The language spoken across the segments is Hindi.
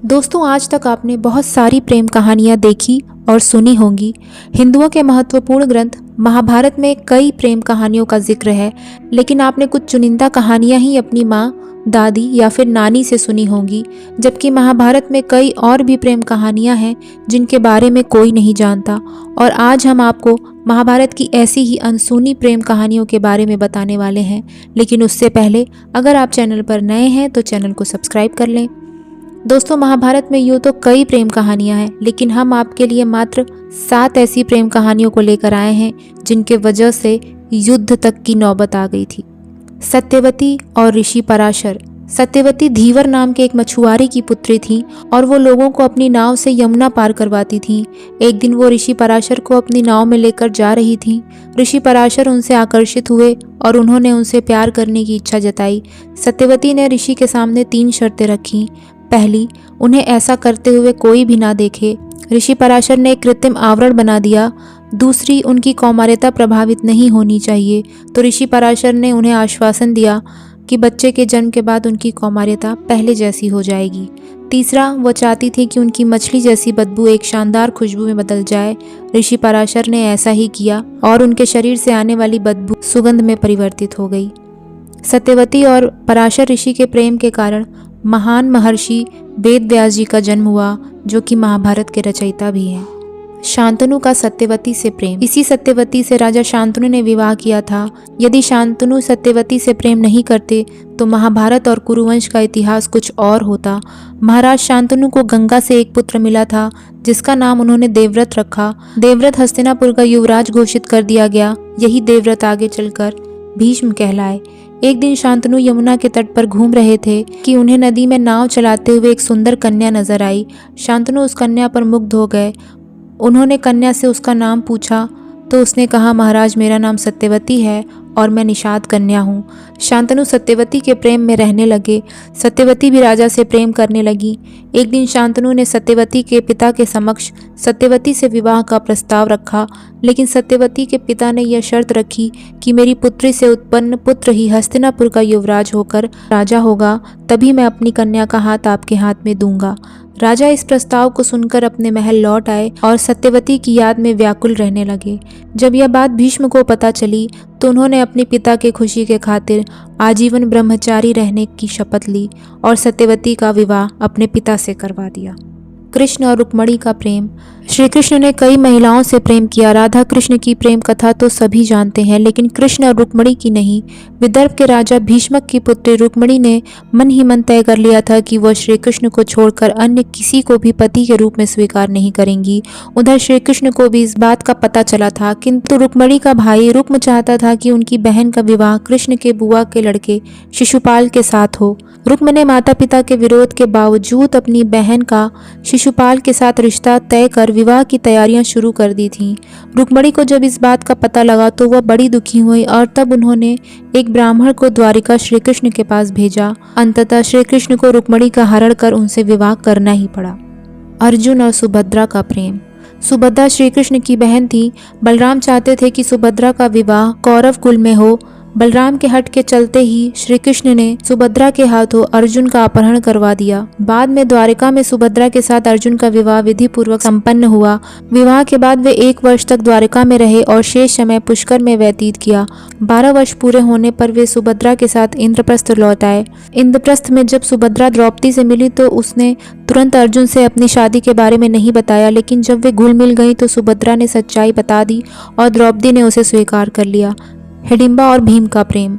दोस्तों, आज तक आपने बहुत सारी प्रेम कहानियाँ देखी और सुनी होंगी। हिंदुओं के महत्वपूर्ण ग्रंथ महाभारत में कई प्रेम कहानियों का जिक्र है, लेकिन आपने कुछ चुनिंदा कहानियाँ ही अपनी माँ, दादी या फिर नानी से सुनी होंगी, जबकि महाभारत में कई और भी प्रेम कहानियाँ हैं जिनके बारे में कोई नहीं जानता। और आज हम आपको महाभारत की ऐसी ही अनसुनी प्रेम कहानियों के बारे में बताने वाले हैं। लेकिन उससे पहले अगर आप चैनल पर नए हैं तो चैनल को सब्सक्राइब कर लें। दोस्तों, महाभारत में यूँ तो कई प्रेम कहानियाँ हैं, लेकिन हम आपके लिए मात्र 7 ऐसी प्रेम कहानियों को लेकर आए हैं जिनके वजह से युद्ध तक की नौबत आ गई थी। सत्यवती और ऋषि पराशर। सत्यवती धीवर नाम के एक मछुआरे की पुत्री थी और वो लोगों को अपनी नाव से यमुना पार करवाती थी। एक दिन वो ऋषि पराशर को अपनी नाव में लेकर जा रही थी। ऋषि पराशर उनसे आकर्षित हुए और उन्होंने उनसे प्यार करने की इच्छा जताई। सत्यवती ने ऋषि के सामने 3 शर्तें रखीं। पहली, उन्हें ऐसा करते हुए कोई भी ना देखे। ऋषि पराशर ने एक कृत्रिम आवरण बना दिया। दूसरी, उनकी कौमार्यता प्रभावित नहीं होनी चाहिए, तो ऋषि पराशर ने उन्हें आश्वासन दिया कि बच्चे के जन्म के बाद उनकी कौमार्यता पहले जैसी हो जाएगी। तीसरा, वो चाहती थी कि उनकी मछली जैसी बदबू एक शानदार खुशबू में बदल जाए। ऋषि पराशर ने ऐसा ही किया और उनके शरीर से आने वाली बदबू सुगंध में परिवर्तित हो गई। सत्यवती और पराशर ऋषि के प्रेम के कारण महान महर्षि वेद व्यास जी का जन्म हुआ, जो कि महाभारत के रचयिता भी हैं। शांतनु का सत्यवती से प्रेम। इसी सत्यवती से राजा शांतनु ने विवाह किया था। यदि शांतनु सत्यवती से प्रेम नहीं करते तो महाभारत और कुरुवंश का इतिहास कुछ और होता। महाराज शांतनु को गंगा से एक पुत्र मिला था जिसका नाम उन्होंने देवव्रत रखा। देवव्रत हस्तिनापुर का युवराज घोषित कर दिया गया। यही देवव्रत आगे चलकर भीष्म कहलाए। एक दिन शांतनु यमुना के तट पर घूम रहे थे कि उन्हें नदी में नाव चलाते हुए एक सुंदर कन्या नजर आई। शांतनु उस कन्या पर मुग्ध हो गए। उन्होंने कन्या से उसका नाम पूछा तो उसने कहा, महाराज, मेरा नाम सत्यवती है और मैं निषाद कन्या हूँ। शांतनु सत्यवती के प्रेम में रहने लगे। सत्यवती भी राजा से प्रेम करने लगी। एक दिन शांतनु ने सत्यवती के पिता के समक्ष सत्यवती से विवाह का प्रस्ताव रखा, लेकिन सत्यवती के पिता ने यह शर्त रखी कि मेरी पुत्री से उत्पन्न पुत्र ही हस्तिनापुर का युवराज होकर राजा होगा, तभी मैं अपनी कन्या का हाथ आपके हाथ में दूंगा। राजा इस प्रस्ताव को सुनकर अपने महल लौट आए और सत्यवती की याद में व्याकुल रहने लगे। जब यह बात भीष्म को पता चली तो उन्होंने अपने पिता के खुशी के खातिर आजीवन ब्रह्मचारी रहने की शपथ ली और सत्यवती का विवाह अपने पिता से करवा दिया। कृष्ण और रुक्मिणी का प्रेम। श्री कृष्ण ने कई महिलाओं से प्रेम किया। राधा कृष्ण की प्रेम कथा तो सभी जानते हैं, लेकिन कृष्ण और रुक्मिणी की नहीं। विदर्भ के राजा भीष्मक की पुत्री रुक्मिणी ने मन ही मन तय कर लिया था कि वह श्री कृष्ण को छोड़कर अन्य किसी को भी पति के रूप में स्वीकार नहीं करेंगी। उधर श्री कृष्ण को भी इस बात का पता चला था, किंतु रुक्मिणी का भाई रुक्म चाहता था कि उनकी बहन का विवाह कृष्ण के बुआ के लड़के शिशुपाल के साथ हो। रुक्म ने माता पिता के विरोध के बावजूद अपनी बहन का शिशुपाल के साथ रिश्ता तय कर विवाह की तैयारियां शुरू कर दी थीं। रुक्मिणी को जब इस बात का पता लगा तो वह बड़ी दुखी हुई और तब उन्होंने एक ब्राह्मण को द्वारिका श्री कृष्ण के पास भेजा। अंततः श्री कृष्ण को रुक्मिणी का हरण कर उनसे विवाह करना ही पड़ा। अर्जुन और सुभद्रा का प्रेम। सुभद्रा श्री कृष्ण की बहन थी। बलराम चाहते थे कि सुभद्रा का विवाह कौरव कुल में हो। बलराम के हट के चलते ही श्री कृष्ण ने सुभद्रा के हाथों अर्जुन का अपहरण करवा दिया। बाद में द्वारिका में सुभद्रा के साथ अर्जुन का विवाह विधि पूर्वक संपन्न हुआ। विवाह के बाद वे 1 वर्ष तक द्वारिका में रहे और शेष समय पुष्कर में व्यतीत किया। 12 वर्ष पूरे होने पर वे सुभद्रा के साथ इंद्रप्रस्थ लौट आए। इंद्रप्रस्थ में जब सुभद्रा द्रौपदी से मिली तो उसने तुरंत अर्जुन से अपनी शादी के बारे में नहीं बताया, लेकिन जब वे घुल मिल गई तो सुभद्रा ने सच्चाई बता दी और द्रौपदी ने उसे स्वीकार कर लिया। हिडिंबा और भीम का प्रेम।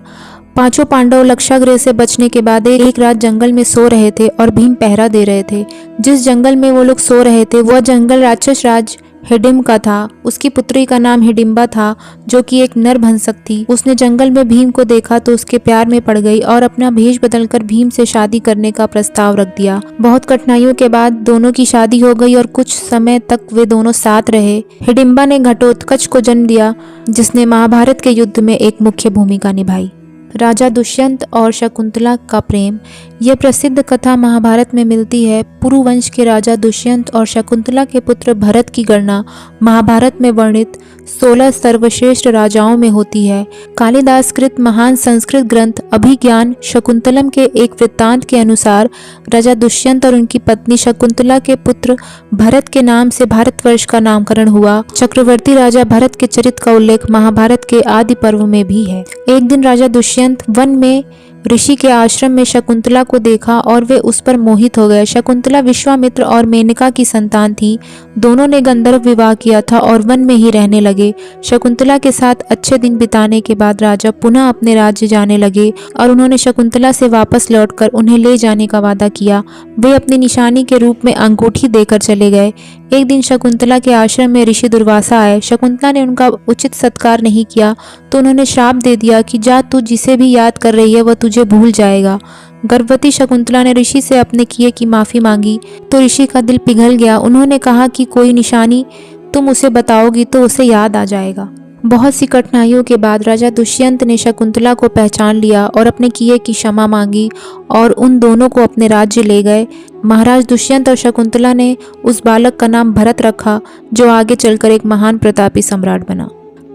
5 पांडव लक्षागृह से बचने के बाद एक रात जंगल में सो रहे थे और भीम पहरा दे रहे थे। जिस जंगल में वो लोग सो रहे थे वह जंगल राक्षस राज हिडिंब का था। उसकी पुत्री का नाम हिडिंबा था, जो कि एक नरभंसक थी। उसने जंगल में भीम को देखा तो उसके प्यार में पड़ गई और अपना भेष बदलकर भीम से शादी करने का प्रस्ताव रख दिया। बहुत कठिनाइयों के बाद दोनों की शादी हो गई और कुछ समय तक वे दोनों साथ रहे। हिडिंबा ने घटोत्कच को जन्म दिया, जिसने महाभारत के युद्ध में एक मुख्य भूमिका निभाई। राजा दुष्यंत और शकुंतला का प्रेम। यह प्रसिद्ध कथा महाभारत में मिलती है। पुरुवंश के राजा दुष्यंत और शकुंतला के पुत्र भरत की गणना महाभारत में वर्णित 16 सर्वश्रेष्ठ राजाओं में होती है। कालिदास कृत महान संस्कृत ग्रंथ अभिज्ञान शकुंतलम के एक वृत्तांत के अनुसार राजा दुष्यंत और उनकी पत्नी शकुंतला के पुत्र भरत के नाम से भारतवर्ष का नामकरण हुआ। चक्रवर्ती राजा भरत के चरित्र का उल्लेख महाभारत के आदि पर्व में भी है। एक दिन राजा दुष्यंत वन में ऋषि के आश्रम में शकुंतला को देखा और वे उस पर मोहित हो गए। शकुंतला विश्वामित्र और मेनका की संतान थी। दोनों ने गंधर्व विवाह किया था और वन में ही रहने लगे। शकुंतला के साथ अच्छे दिन बिताने के बाद राजा पुनः अपने राज्य जाने लगे और उन्होंने शकुंतला से वापस लौटकर उन्हें ले जाने का वादा किया। वे अपनी निशानी के रूप में अंगूठी देकर चले गए। एक दिन शकुंतला के आश्रम में ऋषि दुर्वासा आए। शकुंतला ने उनका उचित सत्कार नहीं किया तो उन्होंने श्राप दे दिया कि जा, तू जिसे भी याद कर रही है वह तुझे भूल जाएगा। गर्भवती शकुंतला ने ऋषि से अपने किए की माफी मांगी तो ऋषि का दिल पिघल गया। उन्होंने कहा कि कोई निशानी तुम उसे बताओगी तो उसे याद आ जाएगा। बहुत सी कठिनाइयों के बाद राजा दुष्यंत ने शकुंतला को पहचान लिया और अपने किए की क्षमा मांगी और उन दोनों को अपने राज्य ले गए। महाराज दुष्यंत और शकुंतला ने उस बालक का नाम भरत रखा जो आगे चलकर एक महान प्रतापी सम्राट बना।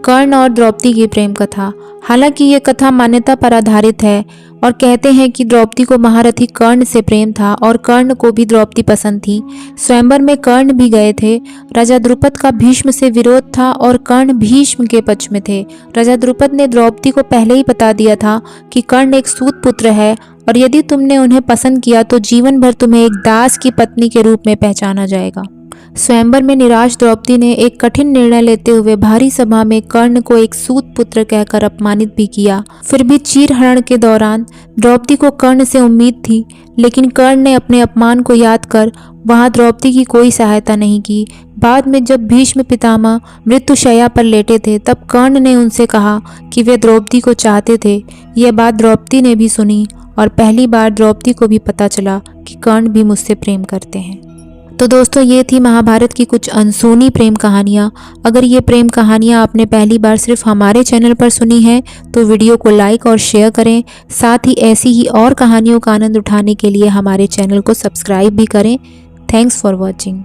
कर्ण और द्रौपदी की प्रेम कथा। हालांकि ये कथा मान्यता पर आधारित है और कहते हैं कि द्रौपदी को महारथी कर्ण से प्रेम था और कर्ण को भी द्रौपदी पसंद थी। स्वयंवर में कर्ण भी गए थे। राजा द्रुपद का भीष्म से विरोध था और कर्ण भीष्म के पक्ष में थे। राजा द्रुपद ने द्रौपदी को पहले ही बता दिया था कि कर्ण एक सूत पुत्र है और यदि तुमने उन्हें पसंद किया तो जीवन भर तुम्हें एक दास की पत्नी के रूप में पहचाना जाएगा। स्वयंवर में निराश द्रौपदी ने एक कठिन निर्णय लेते हुए भारी सभा में कर्ण को एक सूत पुत्र कहकर अपमानित भी किया। फिर भी चीरहरण के दौरान द्रौपदी को कर्ण से उम्मीद थी, लेकिन कर्ण ने अपने अपमान को याद कर वहां द्रौपदी की कोई सहायता नहीं की। बाद में जब भीष्म पितामह मृत्युशैया पर लेटे थे तब कर्ण ने उनसे कहा कि वे द्रौपदी को चाहते थे। यह बात द्रौपदी ने भी सुनी और पहली बार द्रौपदी को भी पता चला कि कर्ण भी मुझसे प्रेम करते हैं। तो दोस्तों, ये थी महाभारत की कुछ अनसुनी प्रेम कहानियाँ। अगर ये प्रेम कहानियाँ आपने पहली बार सिर्फ हमारे चैनल पर सुनी है तो वीडियो को लाइक और शेयर करें। साथ ही ऐसी ही और कहानियों का आनंद उठाने के लिए हमारे चैनल को सब्सक्राइब भी करें। Thanks for watching.